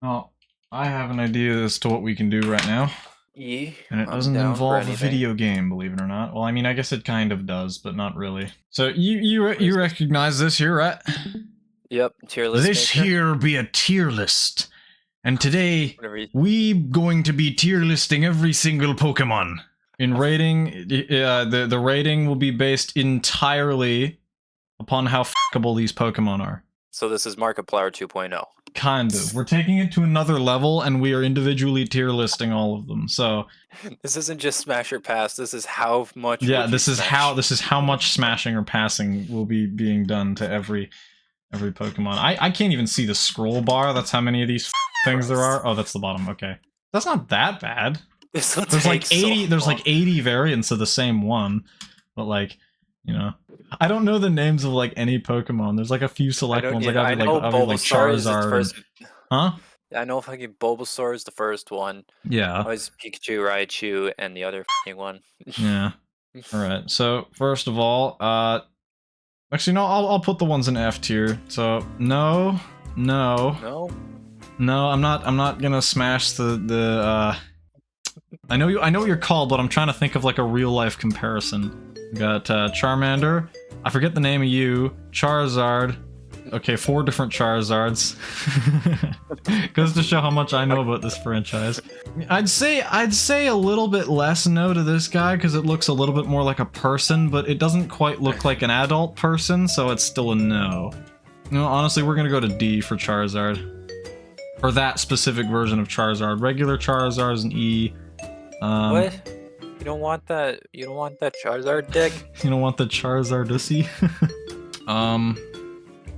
Well, I have an idea as to what we can do right now. Yeah, And it I'm doesn't down for involve a anything. video game, believe it or not. Well, I mean, I guess it kind of does, but not really. So you recognize this here, right? Yep, tier list This maker. here be a tier list. And today, Whatever you- we going to be tier listing every single Pokemon. In rating, the rating will be based entirely upon how fuckable these Pokemon are. So this is Markiplier 2.0. Kind of. We're taking it to another level, and we are individually tier listing all of them. So This isn't just smash or pass. This is how much. yeah, would you this is smash? how much smashing or passing will be being done to every Pokemon. I can't even see the scroll bar. That's how many of these things there are. Oh, that's the bottom. Okay, that's not that bad. This will There's like take 80. so There's long. like 80 variants of the same one, but like, you know, I don't know the names of like any Pokemon. There's like a few select ones. Like I know like Bulbasaur is the Charizard. first. Huh? I know fucking Bulbasaur is the first one. Yeah. Always Pikachu, Raichu, and the other fucking one. Yeah. All right. So first of all, actually no, I'll put the ones in F tier. So no. No. I'm not gonna smash the. I know what you're called, but I'm trying to think of like a real life comparison. We got Charmander. I forget the name of you. Charizard. Okay, 4 different Charizards. Goes to show how much I know about this franchise. I'd say a little bit less no to this guy because it looks a little bit more like a person, but it doesn't quite look like an adult person, so it's still a no. No, honestly, we're gonna go to D for Charizard. Or that specific version of Charizard. Regular Charizard is an E. What? You don't want that? You don't want that Charizard dick? You don't want the Charizardussy?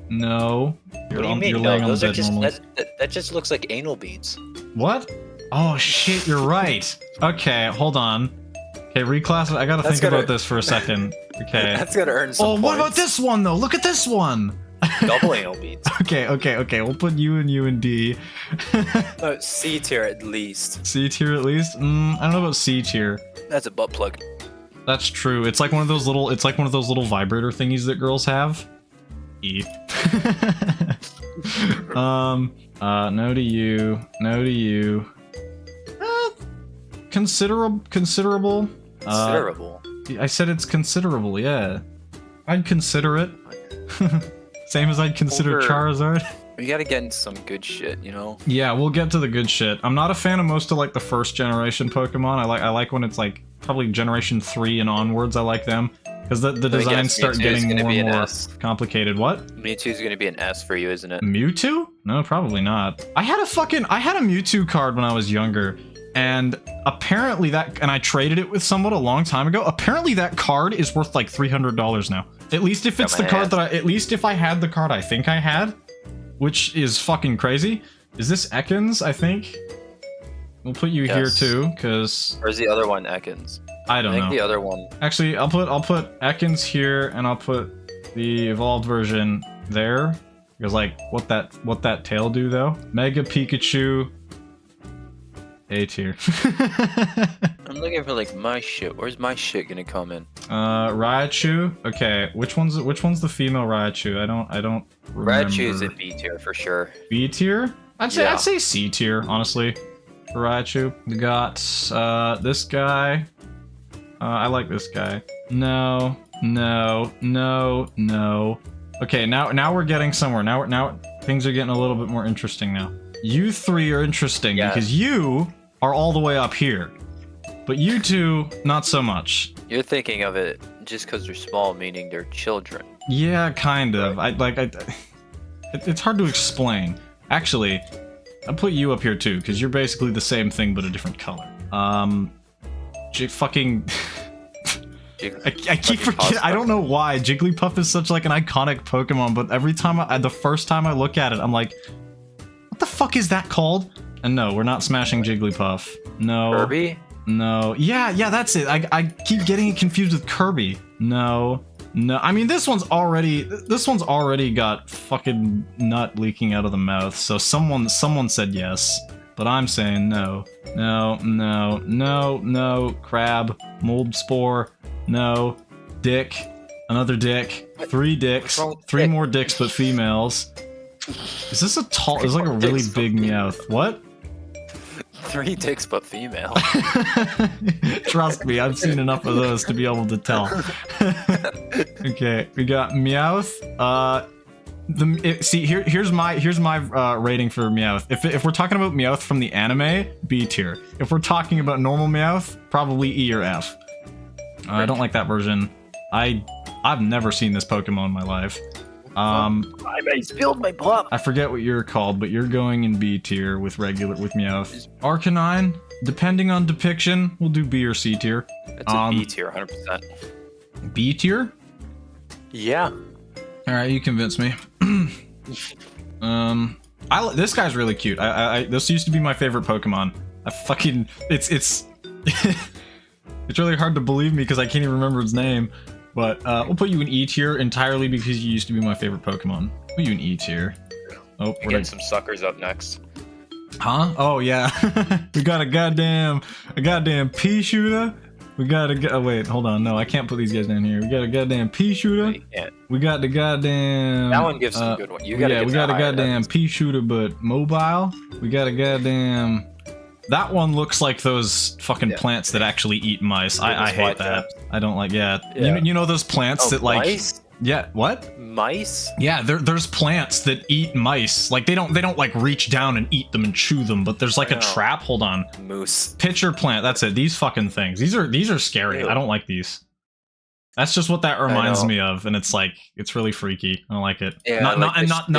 No. What do you mean? You're No, laying on those the are bed just normally. that just looks like anal beads. What? Oh shit, you're right. Okay, hold on. Okay, reclass. I gotta think about this for a second. Okay. That's gonna earn some Oh, what about points. this one though? Look at this one. Double anal beads. Okay. We'll put you in D. C tier at least. C tier at least. I don't know about C tier. That's a butt plug. That's true. It's like one of those little. It's like one of those little vibrator thingies that girls have. E. No to you. No to you. Considerable. Considerable. I said it's considerable. Yeah. I'd consider it. Same as I'd consider Charizard. We gotta get into some good shit, you know? Yeah, we'll get to the good shit. I'm not a fan of most of like the first generation Pokemon. I like when it's like probably generation 3 and onwards. I like them because the designs start getting more and more complicated. What? Mewtwo's gonna be an S for you, isn't it? Mewtwo? No, probably not. I had a Mewtwo card when I was younger, and apparently and I traded it with someone a long time ago. Apparently that card is worth like $300 now. At least if it's the card at least if I had the card I think I had, which is fucking crazy. Is this Ekans, I think? We'll put you here too, because... Where's the other one, Ekans? I don't know. I think the other one... Actually, I'll put Ekans here, and I'll put the evolved version there. Because, like, what that tail do, though? Mega Pikachu... A tier. I'm looking for, like, my shit. Where's my shit gonna come in? Raichu? Okay, which one's the female Raichu? I don't remember. Raichu is a B tier for sure. B tier? I'd say C tier, honestly, for Raichu. We got this guy. I like this guy. No. Okay, now we're getting somewhere. Now things are getting a little bit more interesting now. You 3 are interesting because you are all the way up here. But you 2, not so much. You're thinking of it just because they're small, meaning they're children. Yeah, kind of. It's hard to explain. Actually, I'll put you up here too, because you're basically the same thing but a different color. Fucking... I keep forgetting. I don't know why. Jigglypuff is such like an iconic Pokemon, but every time the first time I look at it, I'm like, what the fuck is that called? And no, we're not smashing Jigglypuff. No. Kirby? No. Yeah, that's it. I keep getting it confused with Kirby. No. I mean, this one's already got fucking nut leaking out of the mouth. So someone said yes, but I'm saying no. No. Crab, mold spore, no. Dick, another dick, 3 dicks, 3 more dicks but females. Is this a tall? It's like a really big Meowth. What? 3 dicks but female. Trust me, I've seen enough of those to be able to tell. Okay, we got Meowth. Here's my rating for Meowth. If we're talking about Meowth from the anime, B tier. If we're talking about normal Meowth, probably E or F. I don't like that version. I've never seen this Pokemon in my life. I spilled my pop. I forget what you're called, but you're going in B tier with Meowth. Arcanine, depending on depiction, we'll do B or C tier. It's a B tier, 100%. B tier? Yeah. All right, you convince me. This guy's really cute. This used to be my favorite Pokemon. It's it's really hard to believe me because I can't even remember its name. But we'll put you in E tier entirely because you used to be my favorite Pokemon. Put you in E tier. Oh, we're getting some suckers up next. Huh? Oh yeah, we got a goddamn pea shooter. We got a oh wait, hold on. No, I can't put these guys down here. We got a goddamn pea shooter. We got the goddamn. That one gives some good one. We got a goddamn pea shooter, but mobile. We got a goddamn. That one looks like those fucking plants that actually eat mice. I hate that. I don't like. Yeah. You know those plants that like. Mice? Yeah. What? Mice? Yeah. There's plants that eat mice. Like they don't like reach down and eat them and chew them. But there's like a trap. Hold on. Moose. Pitcher plant. That's it. These fucking things. These are scary. Ew. I don't like these. That's just what that reminds me of, and it's like it's really freaky. I don't like it. Yeah, not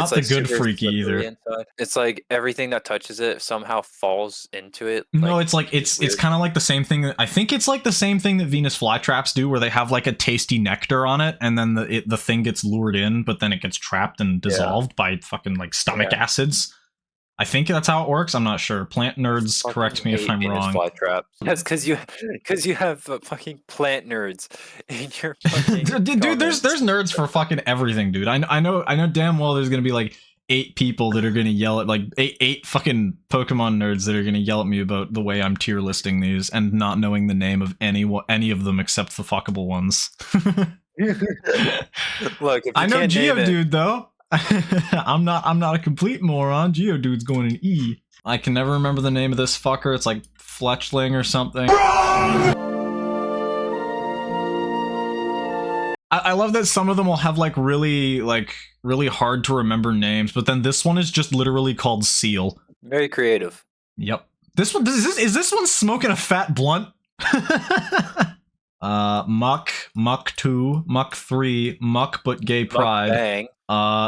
the good freaky either. Inside. It's like everything that touches it somehow falls into it. No, it's like it's kind of like the same thing. I think it's like the same thing that Venus flytraps do, where they have like a tasty nectar on it, and then the thing gets lured in, but then it gets trapped and dissolved by fucking like stomach acids. I think that's how it works. I'm not sure. Plant nerds, correct me if I'm wrong. That's because you have fucking plant nerds in your fucking dude. There's nerds for fucking everything, dude. I know damn well there's gonna be like 8 people that are gonna yell at like eight fucking Pokemon nerds that are gonna yell at me about the way I'm tier listing these and not knowing the name of any of them except the fuckable ones. Look, if I know Geodude though. I'm not a complete moron. Geodude's going in E. I can never remember the name of this fucker. It's like Fletchling or something. I love that some of them will have like really hard to remember names, but then this one is just literally called Seal. Very creative. Yep. This one is this one smoking a fat blunt? Muck 2, Muck 3, Muck but gay pride.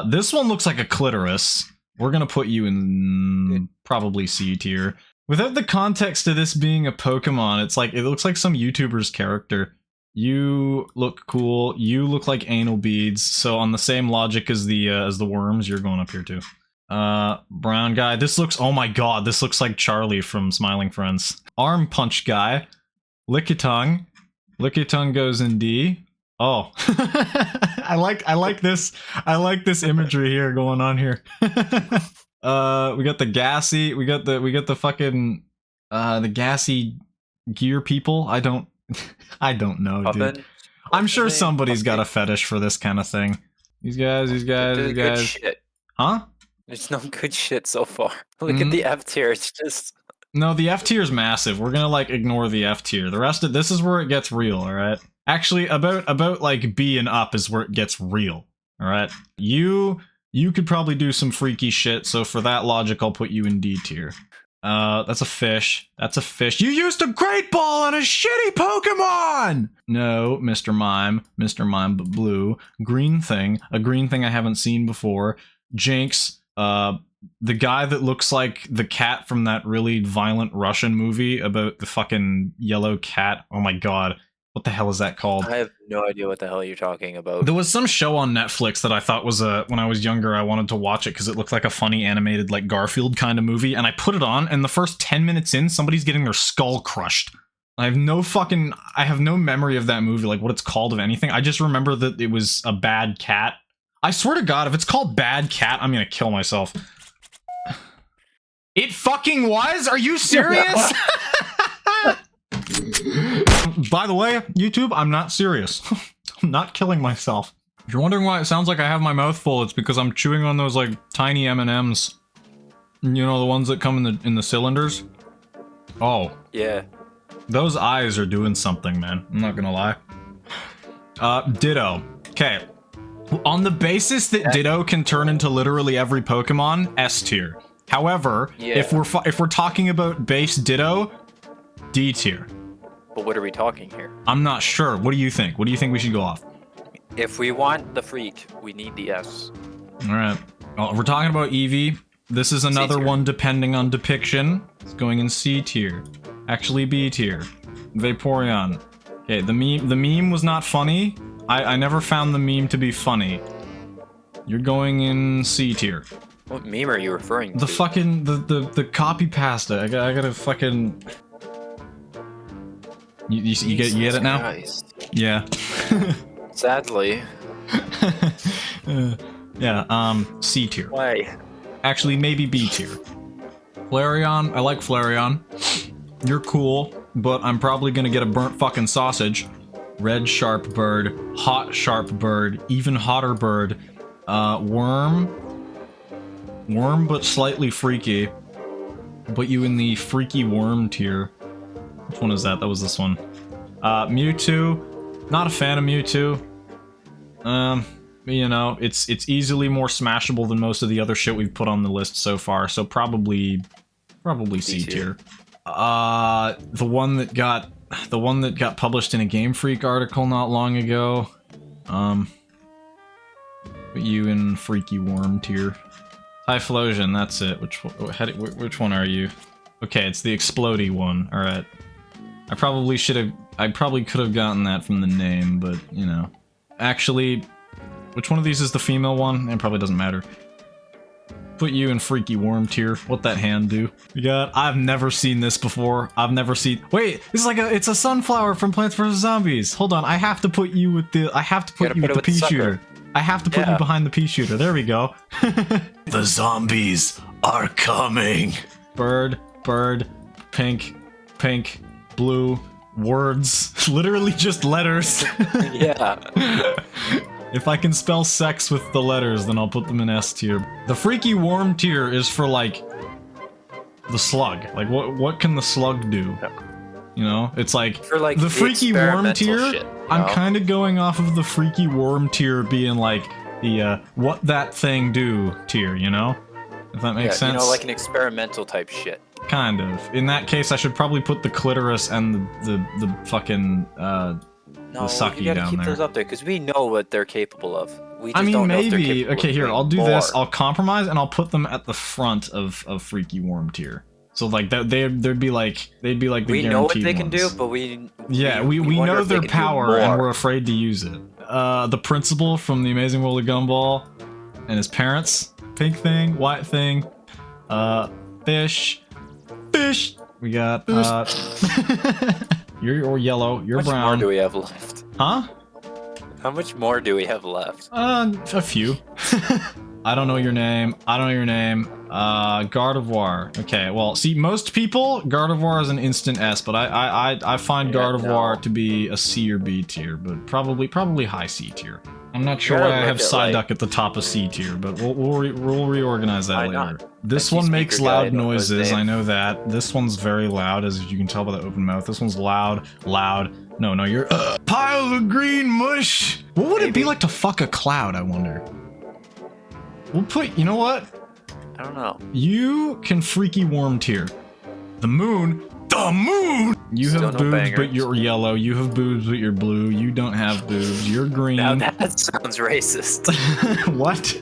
This one looks like a clitoris. We're gonna put you in probably C tier. Without the context of this being a Pokemon, it's like it looks like some YouTuber's character. You look cool. You look like anal beads. So on the same logic as the worms, you're going up here too. Brown guy. This looks. Oh my god. This looks like Charlie from Smiling Friends. Arm punch guy. Lickitung. Lickitung goes in D. Oh, I like this imagery here going on here. We got the gassy, we got the fucking the gassy gear people. I don't know, dude. I'm sure somebody's got a fetish for this kind of thing. These guys. Shit. Huh? There's no good shit so far. Look at the F tier. It's just. No, the F tier is massive. We're gonna like ignore the F tier. The rest of this is where it gets real. All right. Actually, about like B and up is where it gets real. All right. You could probably do some freaky shit. So for that logic, I'll put you in D tier. That's a fish. That's a fish. You used a great ball on a shitty Pokemon! No, Mr. Mime, but blue. Green thing. A green thing I haven't seen before. Jinx. The guy that looks like the cat from that really violent Russian movie about the fucking yellow cat. Oh my god. What the hell is that called? I have no idea what the hell you're talking about. There was some show on Netflix that I thought was when I was younger, I wanted to watch it because it looked like a funny animated like Garfield kind of movie, and I put it on, and the first 10 minutes in, somebody's getting their skull crushed. I have no memory of that movie, like what it's called of anything. I just remember that it was a bad cat. I swear to God, if it's called Bad Cat, I'm gonna kill myself. It fucking was? Are you serious? By the way, YouTube, I'm not serious. I'm not killing myself. If you're wondering why it sounds like I have my mouth full, it's because I'm chewing on those like tiny M&Ms. You know, the ones that come in the cylinders? Oh. Yeah. Those eyes are doing something, man. I'm not gonna lie. Ditto. Okay. On the basis that Ditto can turn into literally every Pokemon, S tier. However, if we're talking about base Ditto, D tier. But what are we talking here? I'm not sure. What do you think? What do you think we should go off? If we want the freak, we need the S. All right. Well, if we're talking about Eevee, this is another one depending on depiction. It's going in C tier. Actually, B tier. Vaporeon. Okay, the meme was not funny. I never found the meme to be funny. You're going in C tier. What meme are you referring to? The fucking the copy pasta. I gotta fucking. You get it now? Christ. Yeah. Sadly. Yeah. C tier. Why? Actually, maybe B tier. Flareon. I like Flareon. You're cool, but I'm probably gonna get a burnt fucking sausage. Red sharp bird, hot sharp bird, even hotter bird, worm but slightly freaky. Put you in the freaky worm tier. Which one is that? That was this one. Mewtwo, not a fan of Mewtwo. You know, it's easily more smashable than most of the other shit we've put on the list so far, so probably C tier. The one that got published in a Game Freak article not long ago. Put you in freaky worm tier. Typhlosion, that's it. Which one are you? Okay, it's the explodey one. All right. I probably could have gotten that from the name, but you know. Actually, which one of these is the female one? It probably doesn't matter. Put you in freaky worm tier. What that hand do? I've never seen this before. Wait, it's a sunflower from Plants vs Zombies. Hold on, I have to put you with the pea shooter. I have to put you behind the pea shooter. There we go. The zombies are coming. Bird, pink, blue, words. Literally just letters. Yeah. If I can spell sex with the letters, then I'll put them in S tier. The freaky worm tier is for, like, the slug. Like, what can the slug do? You know? It's like, for, like the freaky worm tier, shit, I'm kind of going off of the freaky worm tier being, like, the, what that thing do tier, you know? If that makes sense. You know, like an experimental type shit. Kind of. In that case, I should probably put the clitoris and the fucking, the sucky you gotta down keep there. those up there because we know what they're capable of. We just I mean, don't know if they're maybe. capable Okay, of here, doing I'll do more. this. I'll compromise and I'll put them at the front of freaky worm tier. So like they'd be like the we know what guaranteed they can do, ones. but we know wonder if they their can do power and more. we're afraid to use it. The principal from The Amazing World of Gumball and his parents. Pink thing, white thing, fish. We got you're yellow, you're How much brown. more do we have left? Huh? How much more do we have left? A few. I don't know your name. Gardevoir. Okay, well, see, most people, Gardevoir is an instant S, but I find Gardevoir to be a C or B tier, but probably high C tier. I'm not sure why I have Psyduck at the top of C tier, but we'll reorganize that later. Not? This one makes loud noises, I know that. This one's very loud, as you can tell by the open mouth. This one's loud. No, you're pile of green mush. What would it be like to fuck a cloud, I wonder? We'll put, you know what? I don't know. You can freaky worm tier. The moon. You Still have no boobs, bangers. but you're yellow. You have boobs, but you're blue. You don't have boobs. You're green. Now that sounds racist. What?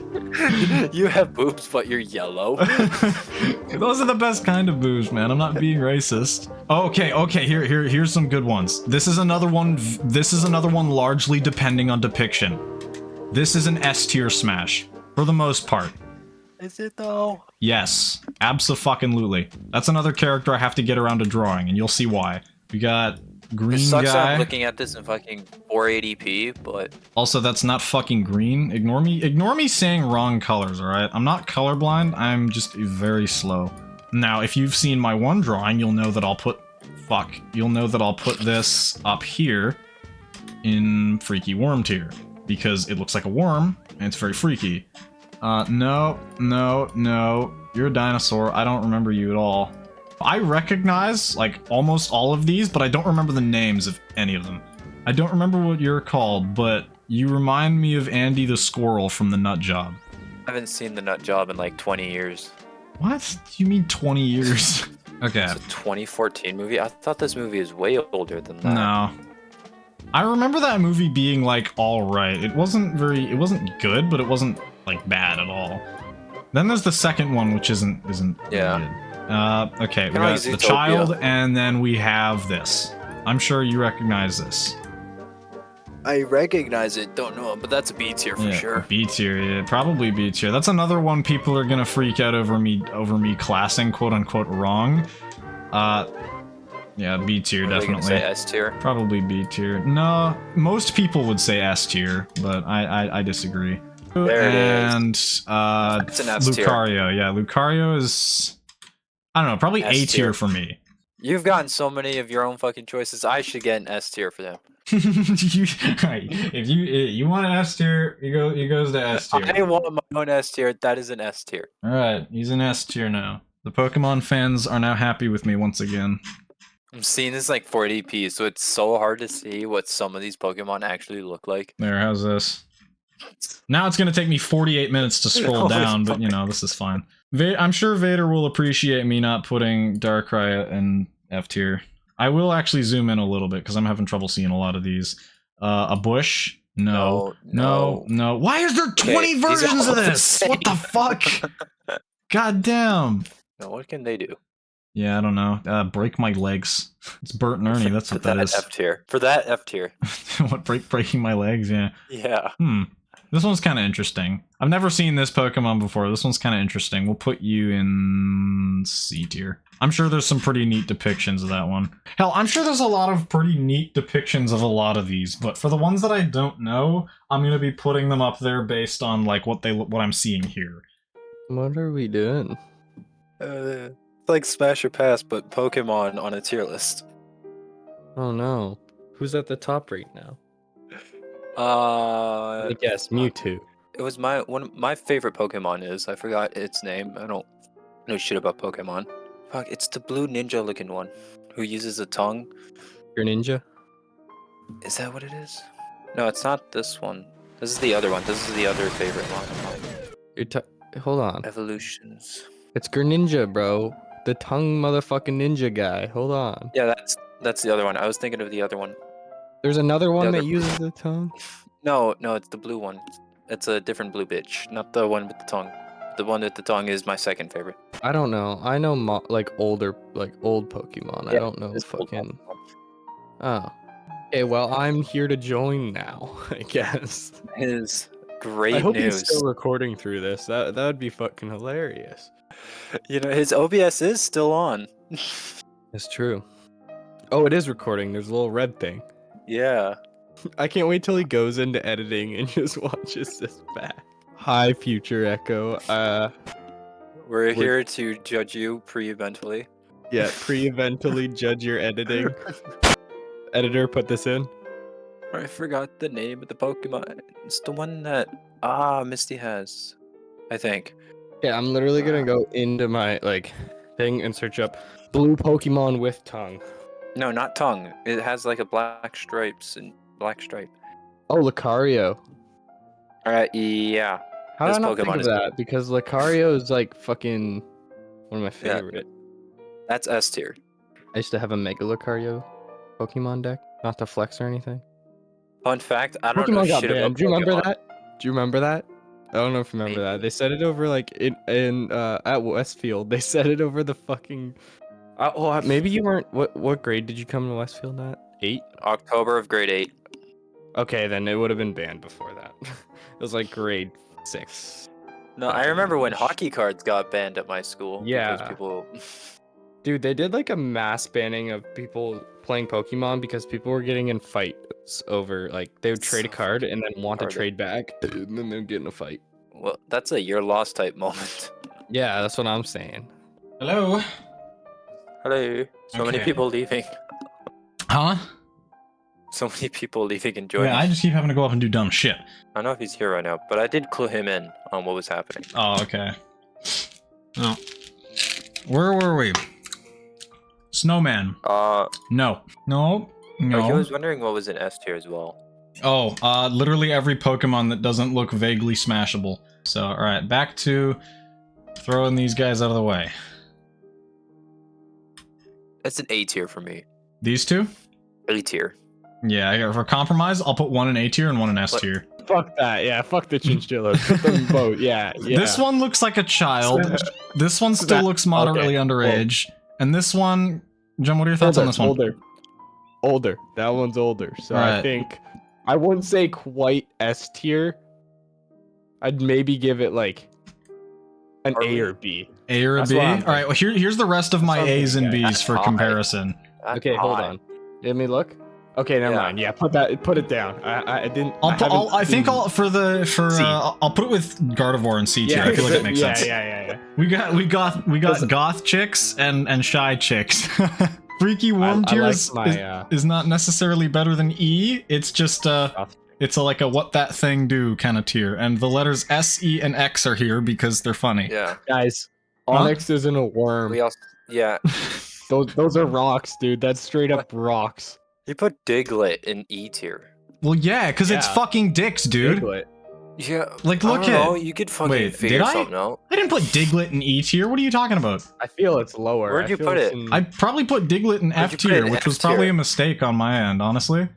You have boobs, but you're yellow. Those are the best kind of boobs, man. I'm not being racist. Okay. Here's some good ones. This is another one largely depending on depiction. This is an S tier smash for the most part. Is it though? Yes, abso-fucking-lutely. That's another character I have to get around to drawing, and you'll see why. We got green It sucks that guy. I'm looking at this in fucking 480p, but Also, that's not fucking green. Ignore me saying wrong colors, alright? I'm not colorblind, I'm just very slow. Now, if you've seen my one drawing, you'll know that I'll put this up here in freaky worm tier. because it looks like a worm and it's very freaky. No, no, no. You're a dinosaur. I don't remember you at all. I recognize, like, almost all of these, but I don't remember the names of any of them. I don't remember what you're called, but you remind me of Andy the Squirrel from the Nut Job. I haven't seen the Nut Job in like 20 years. What? Do you mean 20 years? Okay. It's a 2014 movie? I thought this movie is way older than that. No. I remember that movie being, like, alright. It wasn't good, but it wasn't, like, bad at all. Then there's the second one, which isn't Yeah. good. Okay, we Kinda got like the Zootopia. child, and then we have this. I'm sure you recognize this. I recognize it, don't know it, but that's a B tier for sure. B tier, yeah, probably B tier. That's another one people are gonna freak out over me classing quote unquote wrong. Yeah, B tier definitely. Say S tier. Probably B tier. No, most people would say S tier, but I disagree. There it is. And It's an S tier. Lucario, yeah, Lucario is, I don't know, probably S A tier tier. for me. You've gotten so many of your own fucking choices. I should get an S tier for them. Right. If you want an S tier, he goes to S tier. I want my own S tier. That is an S tier. All right, he's an S tier now. The Pokemon fans are now happy with me once again. I'm seeing this like 480p, so it's so hard to see what some of these Pokemon actually look like. There, how's this? Now it's gonna take me 48 minutes to scroll Holy down, but fuck. you know, this is fine. I'm sure Vader will appreciate me not putting Darkrai in F tier. I will actually zoom in a little bit because I'm having trouble seeing a lot of these. A bush? No. Why is there 20 Okay, these are versions all of the this? What the same. fuck? God damn. Now, what can they do? Yeah, I don't know. Break my legs. It's Bert and Ernie. That's For what that is. F tier. For that F tier. What, breaking my legs? Yeah. Yeah. This one's kind of interesting. I've never seen this Pokemon before. This one's kind of interesting. We'll put you in C tier. I'm sure there's some pretty neat depictions of that one. Hell, I'm sure there's a lot of pretty neat depictions of a lot of these, but for the ones that I don't know, I'm going to be putting them up there based on like what I'm seeing here. What are we doing? It's like Smash or Pass, but Pokemon on a tier list. Oh no. Who's at the top right now? I guess Mewtwo. It was one of my favorite Pokemon is. I forgot its name. I don't know shit about Pokemon. Fuck, it's the blue ninja looking one who uses a tongue. Greninja? Is that what it is? No, it's not this one. This is the other one. This is the other favorite one of mine. Hold on. Evolutions. It's Greninja, bro. The tongue motherfucking ninja guy. Hold on. Yeah, that's the other one. I was thinking of the other one. There's another one other- that uses the tongue? No, it's the blue one. It's a different blue bitch, not the one with the tongue. The one with the tongue is my second favorite. I don't know. I know old Pokemon. I don't know it's old fucking. Oh. Okay, well, I'm here to join now, I guess. Is great I hope news. he's still recording through this. That would be fucking hilarious. You know, his OBS is still on. It's true. Oh, it is recording. There's a little red thing. Yeah. I can't wait till he goes into editing and just watches this back. Hi, Future Echo. We're here to judge you pre-eventually. Yeah, pre-eventally judge your editing. Editor, put this in. I forgot the name of the Pokemon. It's the one that Misty has, I think. Yeah, I'm literally gonna go into my thing and search up blue Pokemon with tongue. No, not tongue. It has like a black stripes and black stripe. Oh, Lucario. Alright, yeah. How did This I not think Pokemon of is that? Because Lucario is like fucking one of my favorite. That's S tier. I used to have a Mega Lucario Pokemon deck. Not to flex or anything. Fun fact, I don't know Pokemon got shit banned. about Do you remember Pokemon. that? Do you remember that? I don't know if you remember Maybe. that. They said it over at Westfield. They said it over the fucking. Maybe you weren't. What grade did you come to Westfield at? 8? October of grade 8. Okay, then it would have been banned before that. It was like grade 6. No, I remember when hockey cards got banned at my school. Yeah. Because people... Dude, they did like a mass banning of people playing Pokemon because people were getting in fights over they would trade a card and then want to trade back, and then they'd get in a fight. Well, that's a you're lost type moment. Yeah, that's what I'm saying. Hello? Hello. So many Okay. people leaving. Huh? So so many people leaving and joining. Yeah, I just keep having to go up and do dumb shit. I don't know if he's here right now, but I did clue him in on what was happening. Oh, okay. Oh. Where were we? Snowman. No. No. Oh, he No. was wondering what was in S tier as well. Oh, literally every Pokemon that doesn't look vaguely smashable. So, alright, back to throwing these guys out of the way. That's an A tier for me. These two? A tier. Yeah, for compromise, I'll put one in A tier and one in S What? tier. Fuck that. Yeah, fuck the chinchillas. Put them both. Yeah, yeah. This one looks like a child. This one still That- looks moderately okay, underage. And this one, Jim, what are your thoughts on this one? Older. That one's older. So I Right. think I wouldn't say quite S tier. I'd maybe give it like an Are A we- or B. A or a That's B? what I'm Alright, well here's the rest of my Something, A's and yeah. B's for High. comparison. That's Okay, hold high. on. Let me look. Okay, never Yeah. mind. Yeah, put it down. I didn't. I think haven't I'll C. I'll put it with Gardevoir and C tier. Yeah, I feel like it makes yeah, sense. yeah. We got Doesn't- goth chicks and shy chicks. Freaky worm I tier like is, my, is not necessarily better than E. It's just it's like a what that thing do kind of tier. And the letters S, E, and X are here because they're funny. Yeah. Guys, Huh? Onyx isn't a worm. We also. Yeah. Those are rocks, dude. That's straight up rocks. He put Diglett in E tier. Well, yeah, because it's Yeah. fucking dicks, dude. Diglett. Yeah. Like, I look don't at. know, you could fucking Wait, figure did I? something out. I didn't put Diglett in E tier. What are you talking about? I feel it's lower. Where'd I you feel put it's it? in- I probably put Diglett in Where'd F you put it tier, in which F was probably tier? a mistake on my end, honestly.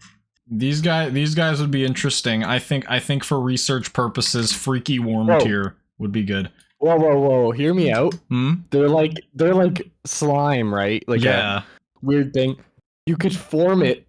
These guys would be interesting. I think for research purposes, Freaky Worm Whoa. tier would be good. Whoa! Hear me out. Hmm? They're like slime, right? Like Yeah. a weird thing. You could form it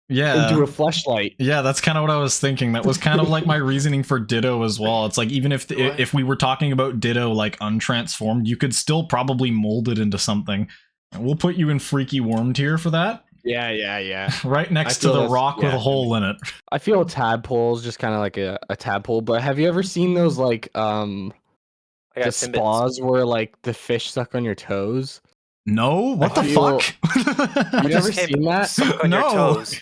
Yeah. into a fleshlight. Yeah, that's kind of what I was thinking. That was kind of like my reasoning for Ditto as well. It's like even if we were talking about Ditto like untransformed, you could still probably mold it into something. And we'll put you in Freaky Worm tier for that. Yeah. Right next to feel the that's- rock with yeah. a hole in it. I feel a tadpole is just kind of like a tadpole. But have you ever seen those like I the got Timbits. spas where like the fish suck on your toes? No? What the feel- fuck? You just never came seen that? Suck on your No. toes.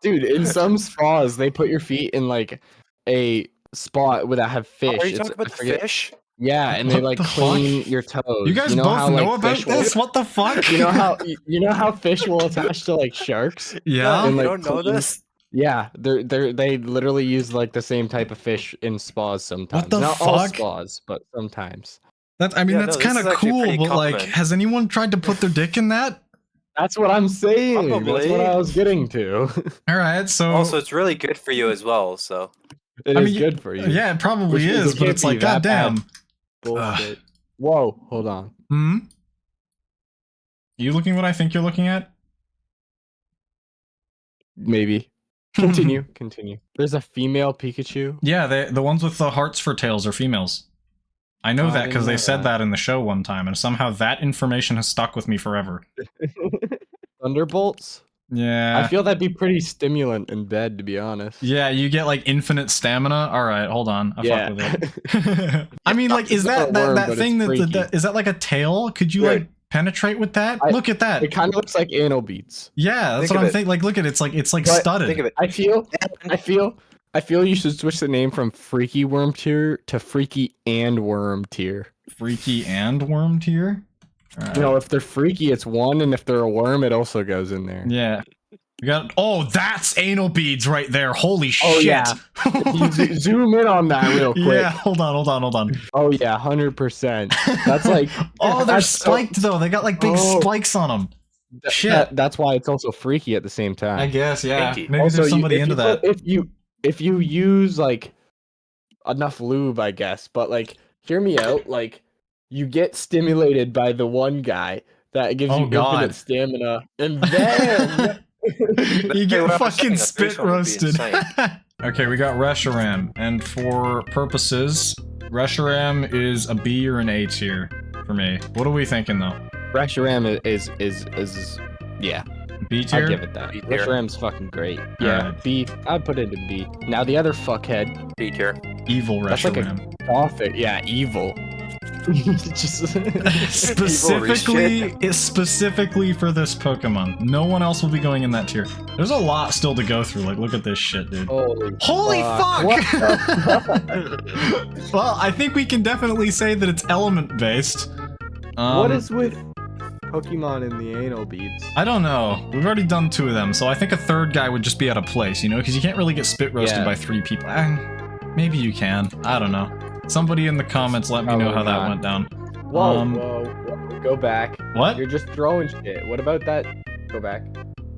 Dude, in some spas, they put your feet in like a spot where that have fish. Are you It's- talking about I the forget- fish? Yeah, and they What like the clean fuck? your toes. You guys know both how, know like, about fish will- this? What the fuck? You know how fish will attach to like sharks? Yeah. you and, like, don't know clean- this? Yeah, they literally use like the same type of fish in spas sometimes. the Not all fuck? spas, but sometimes. That's I mean Yeah, that's no, this kind is of actually cool, pretty but like common. has anyone tried to put their dick in that? That's what I'm saying. That's Probably. what I was getting to. All right, so Also, it's really good for you as well. So It I is mean, good for you. yeah, it probably Which means is, it but can't it's be like that bad. goddamn. Bullshit. Whoa, hold on. Hmm. You looking what I think you're looking at? Maybe. Continue. There's a female Pikachu. Yeah, the ones with the hearts for tails are females. I know Oh, I that didn't because they know said that. that in the show one time, and somehow that information has stuck with me forever. Thunderbolts? Yeah. I feel that'd be pretty stimulant in bed, to be honest. Yeah, you get like infinite stamina. All right, hold on. I Yeah. fuck with it. I mean, like, is It's not that a worm, that but thing it's that is that like a tail? Could you like Dude. penetrate with that? I- Look at that. It kind of looks like anal beads. Yeah, that's Think what of I'm it. thinking. Like, look at it. It's like But studded. think of it. I feel you should switch the name from Freaky Worm tier to Freaky and Worm tier. Freaky and worm tier. All right. You know, if they're freaky, it's one, and if they're a worm, it also goes in there. Yeah. We got. Oh, that's anal beads right there. Holy Oh, shit. yeah. You zoom in on that real quick. Yeah, hold on. Oh yeah, 100%. That's like Oh, they're that's so- spiked though. They got like big Oh. spikes on them. Shit. That's why it's also freaky at the same time. I guess, yeah. Pinky. Maybe Also, there's somebody if into you that. put- if you use like enough lube, I guess, but like hear me out, like you get stimulated by the one guy that gives Oh, you God. infinite stamina, and then You get what I was fucking saying, a spit threesome would be roasted. insane. Okay, we got Reshiram, and for purposes, Reshiram is a B or an A tier for me. What are we thinking though? Reshiram is yeah, B I'd tier? give it that. B tier. Reshiram's fucking great. Yeah, Alright. B. I'd put it in B. Now the other fuckhead, B tier. Evil that's like Reshiram. a gothic, yeah, evil. Just specifically for this Pokemon. No one else will be going in that tier. There's a lot still to go through. Like, look at this shit, dude. Holy fuck! What the Well, I think we can definitely say that it's element based. what is with Pokemon in the anal beads? I don't know. We've already done 2 of them, so I think a 3rd guy would just be out of place, you know, because you can't really get spit roasted Yeah. by 3 people. Maybe you can. I don't know. Somebody in the comments let me know how that went down. Whoa, whoa, go back. What? You're just throwing shit. What about that? Go back.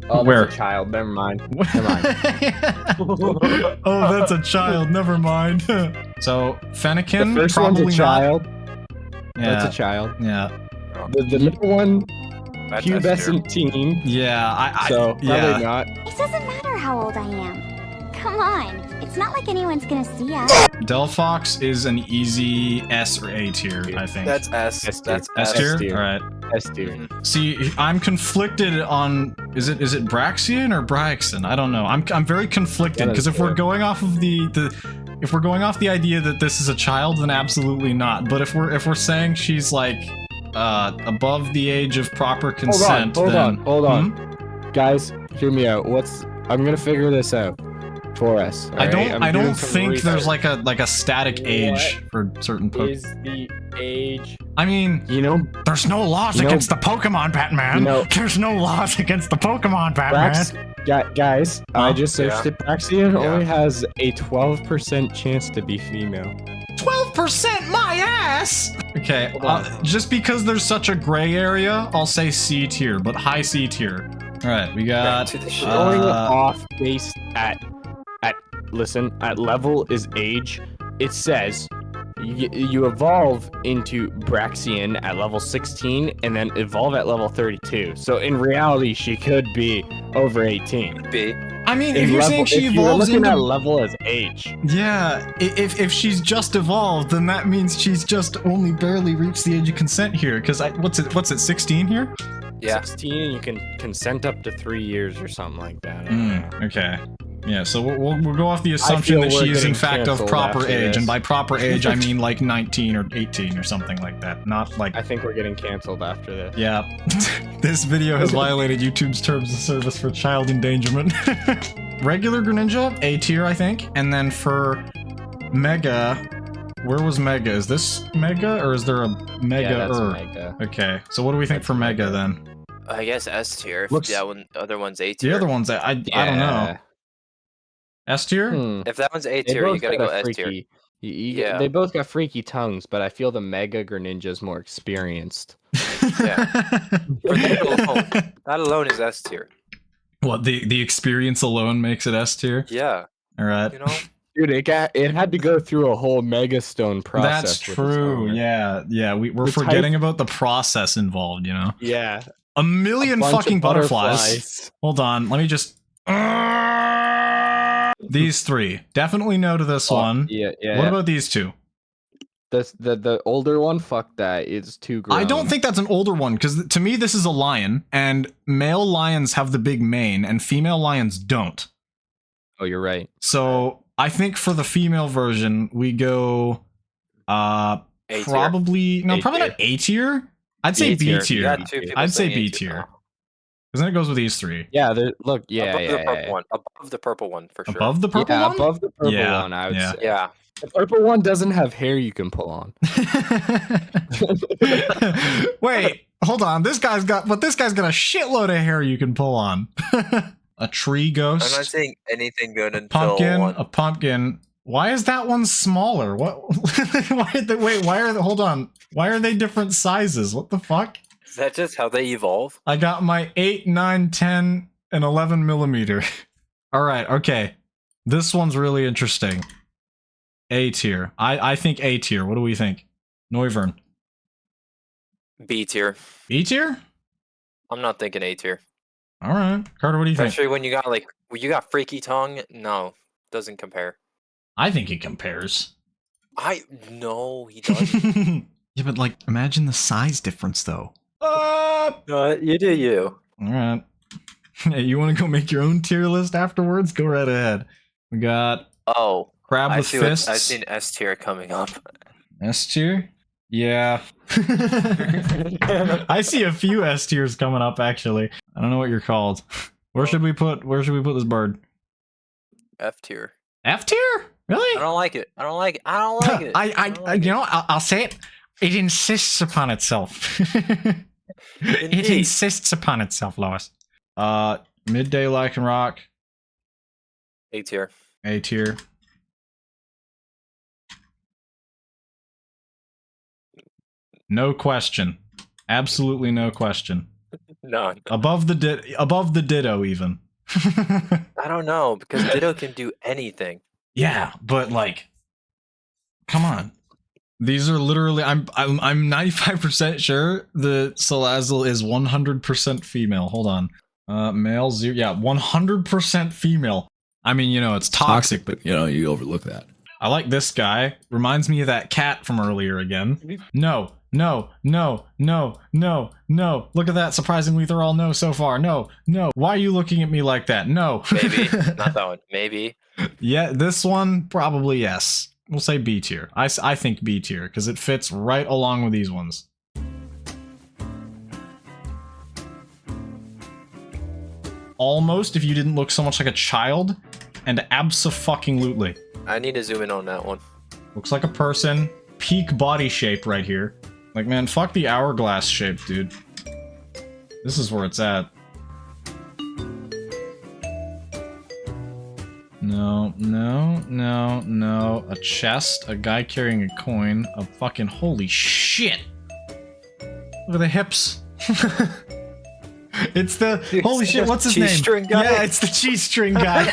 Oh, Where? that's a child. Never mind. Never mind. Oh, that's a child. Never mind. So Fennekin, The first probably one's a child. not. That's Yeah, a child. yeah, The middle one, That's S tier. pubescent teen. yeah. So probably yeah. not. It doesn't matter how old I am. Come on, it's not like anyone's gonna see us. Delphox is an easy S or A tier, I think. That's S. S tier. That's S S. tier. S tier. All right. S tier. See, I'm conflicted on is it Braxian or Bryaxon? I don't know. I'm very conflicted because if we're going off of if we're going off the idea that this is a child, then absolutely not. But if we're saying she's like above the age of proper consent, Hold then on. Guys, hear me out. I'm gonna figure this out for us. I don't doing some think there's research. like a static age for certain Pokemon. Is the age? I mean, You know, there's no laws against the Pokemon, Batman. There's no laws against the Pokemon, Batman. guys, I Huh? just searched Yeah. it. Braxian Yeah. only has a 12% chance to be female. 12% my ass! Okay, Hold on. just because there's such a gray area, I'll say C tier, but high C tier. Alright, we got... to the shit. Going off based at level is age. It says you evolve into Braxian at level 16 and then evolve at level 32. So in reality, she could be over 18. B. I mean, if In you're level- saying she if you're evolves looking into... at level as age. Yeah, if she's just evolved, then that means she's just only barely reached the age of consent here, because what's it, 16 here? Yeah. 16 and you can consent up to 3 years or something like that. Okay. Yeah, so we'll go off the assumption feel that we're she is in getting fact of canceled proper after age, this. and by proper age I mean like 19 or 18 or something like that, not like... I think we're getting canceled after this. Yeah. This video has violated YouTube's terms of service for child endangerment. Regular Greninja, A tier, I think. And then for Mega, where was Mega? Is this Mega or is there a Mega? Yeah, that's Mega. Okay, so what do we think for Mega then? I guess S tier. If Looks- that one, the other one's A tier. The other one's I don't know. S tier? Hmm. If that one's A They tier, you both gotta got go a S tier. freaky. Yeah. They both got freaky tongues, but I feel the Mega Greninja is more experienced. Yeah. For that alone is S tier. What, the experience alone makes it S tier? Yeah. Alright. You know. Dude, it had to go through a whole Mega Stone process. That's with its true. owner. Yeah. We're The forgetting about the process involved, you know? Yeah. A million bunch of fucking butterflies. Hold on, let me just... These 3. Definitely no to this one. Yeah. What about these 2? the older one? Fuck that. It's too grown. I don't think that's an older one, because to me this is a lion, and male lions have the big mane, and female lions don't. Oh, you're right. So I think for the female version, we go... A tier. probably... No, A probably not A tier. I'd say B tier. You tier. got 2 people I'd say saying B A tier. Because then it goes with these 3. Yeah. Look. Yeah. Above yeah, the purple yeah. one. Above the purple one for sure. Above the purple Yeah, one? above the purple Yeah, one, I would yeah. say. Yeah. The purple one doesn't have hair you can pull on. Wait, hold on. This guy's got a shitload of hair you can pull on. A tree I'm not ghost, saying anything good until pumpkin, one. a pumpkin. Why is that one smaller? What? Hold on. Why are they different sizes? What the fuck? Is that just how they evolve? I got my 8, 9, 10, and 11 millimeter. All right, okay. This one's really interesting. A tier. I think A tier. What do we think? Noivern. B tier. B tier? I'm not thinking A tier. All right. Carter, what do you think? Especially when you got freaky tongue. No, doesn't compare. I think it compares. No, he doesn't. Yeah, but like, imagine the size difference, though. No, you do you. All right. Hey, you want to go make your own tier list afterwards? Go right ahead. We got Oh, Crab with Fists. I've seen S tier coming up. S tier. Yeah. I see a few S tiers coming up actually. I don't know what you're called. Where should we put this bird? F tier. F tier? Really? I don't like it. I don't like it. I don't like it. You know, I'll say it. It insists upon itself. It Indeed. insists upon itself, Lois. Midday Lycan Rock. A tier. A tier. No question. Absolutely no question. None. Above the Ditto even. I don't know because Ditto can do anything. Yeah, but like, come on. These are literally. I'm 95% sure the Salazzle is 100% female. Hold on. Male 0. Yeah, 100% female. I mean, you know, it's toxic, but you know, you overlook that. I like this guy. Reminds me of that cat from earlier again. No, no, no, no, no, no. Look at that. Surprisingly, they're all no so far. No, no. Why are you looking at me like that? No. Maybe. Not that one. Maybe. Yeah, this one, probably yes. We'll say B tier. I think B tier, because it fits right along with these ones. Almost if you didn't look so much like a child, and abso-fucking-lutely. I need to zoom in on that one. Looks like a person. Peak body shape right here. Like, man, fuck the hourglass shape, dude. This is where it's at. No, no, no, no. A chest, a guy carrying a coin, a fucking holy shit! Look at the hips. It's the holy shit. What's his cheese name? string guy? Yeah, it's the cheese string guy.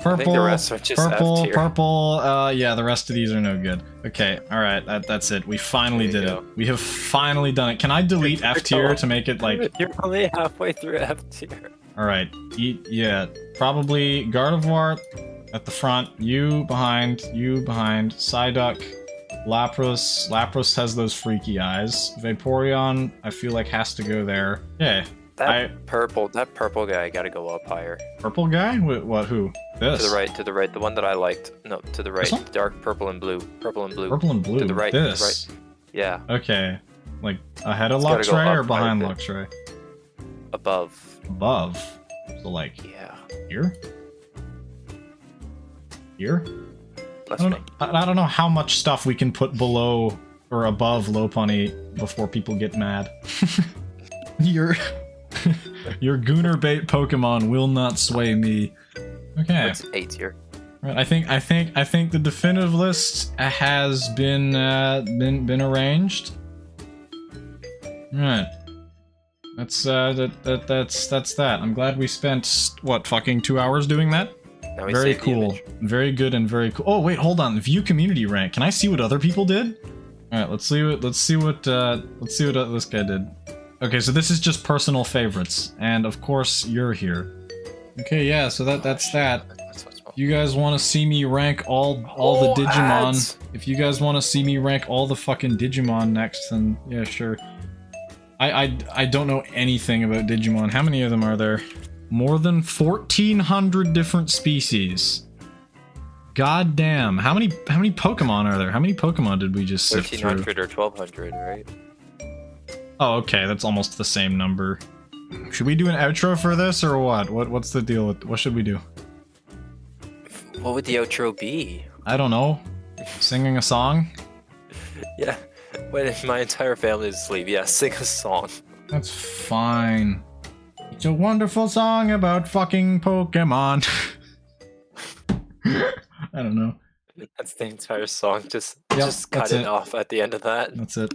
I think the rest are just F purple, tier. purple. Yeah, the rest of these are no good. Okay, all right, that's it. We finally There you did go. it. We have finally done it. Can I delete F tier to make it like? You're only halfway through F tier. All right, yeah, probably Gardevoir at the front. You behind. Psyduck, Lapras. Lapras has those freaky eyes. Vaporeon, I feel like has to go there. Yeah. That purple guy got to go up higher. Purple guy? What? Who? This? To the right, the one that I liked. No, to the right. one? Dark purple and blue. Purple and blue. Purple and blue. To the right. This. To the right. Yeah, Okay. Like ahead of It's gotta go Luxray up or quite a behind bit. Luxray? above. Above. So like Yeah, here? Here? that's I me. don't know how much stuff we can put below or above Lopunny before people get mad. Your Gooner bait Pokemon will not sway me. Okay. It's A tier. Right, I think the definitive list has been arranged. Right. That's that. I'm glad we spent what fucking 2 hours doing that. Now we Very save the cool. image. Very good and very cool. Oh wait, hold on. View community rank. Can I see what other people did? All right, let's see what this guy did. Okay, so this is just personal favorites, and of course you're here. Okay, yeah. So that's that. That's what's wrong. You guys want to see me rank all the Digimon? ads. If you guys want to see me rank all the fucking Digimon next, then yeah, sure. I don't know anything about Digimon. How many of them are there? More than 1,400 different species. God damn. How many Pokemon are there? How many Pokemon did we just sift through? 1,300 or 1,200, right? Oh, okay, that's almost the same number. Should we do an outro for this or what? What's the deal? What should we do? What would the outro be? I don't know. Singing a song? Yeah, when my entire family is asleep, yeah, sing a song. That's fine. It's a wonderful song about fucking Pokemon. I don't know. That's the entire song. Just Yep, cut that's it it. off at the end of that. That's it.